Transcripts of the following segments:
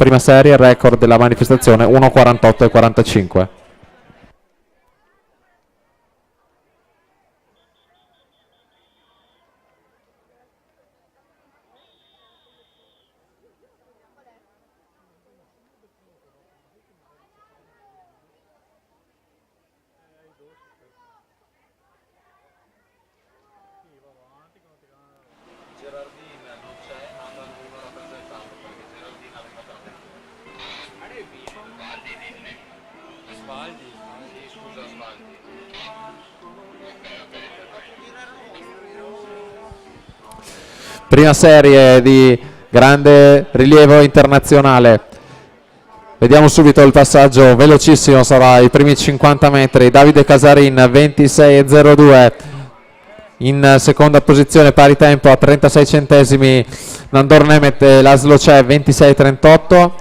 prima serie, il record della manifestazione 1:48:45. Prima serie di grande rilievo internazionale. Vediamo subito il passaggio velocissimo, sarà i primi 50 metri. Davide Casarin 26:02 in seconda posizione, pari tempo a 36 centesimi Nandor Nemeth e Laszlo C'è 26:38.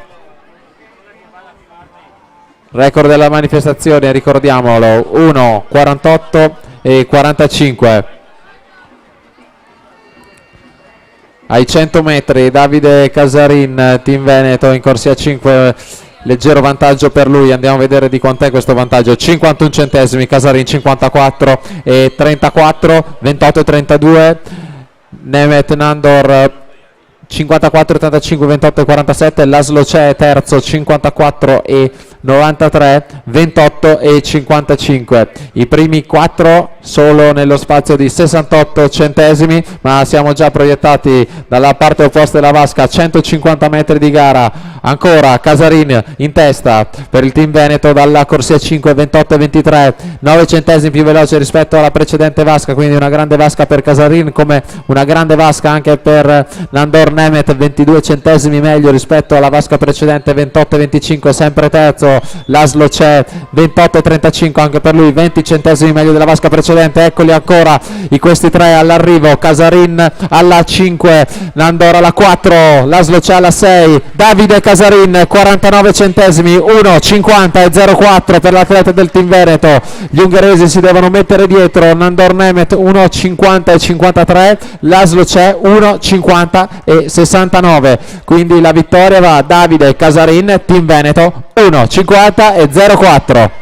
Record della manifestazione, ricordiamolo, 1:48:45. Ai 100 metri Davide Casarin, Team Veneto, in corsia 5, leggero vantaggio per lui. Andiamo a vedere di quant'è questo vantaggio. 51 centesimi, Casarin 54:34, 28:32, Nemeth Nandor 54:85, 28:47, Laszlo C'è terzo 54:93, 28:55. I primi 4 solo nello spazio di 68 centesimi, ma siamo già proiettati dalla parte opposta della vasca. 150 metri di gara, ancora Casarin in testa per il Team Veneto dalla corsia 5, 28:23, 9 centesimi più veloce rispetto alla precedente vasca, quindi una grande vasca per Casarin, come una grande vasca anche per Nandor Nemeth, 22 centesimi meglio rispetto alla vasca precedente, 28:25, sempre terzo Laszlo C'è, 28:35 anche per lui, 20 centesimi meglio della vasca precedente. Eccoli ancora questi tre all'arrivo: Casarin alla 5, Nandor alla 4, Laszlo C'è alla 6, Davide Casarin 49 centesimi, 1:50:04 per l'atleta del Team Veneto. Gli ungheresi si devono mettere dietro. Nandor Nemeth 1:50:53, Laszlo C'è 1:50:69, quindi la vittoria va a Davide Casarin, Team Veneto, 1:50:04.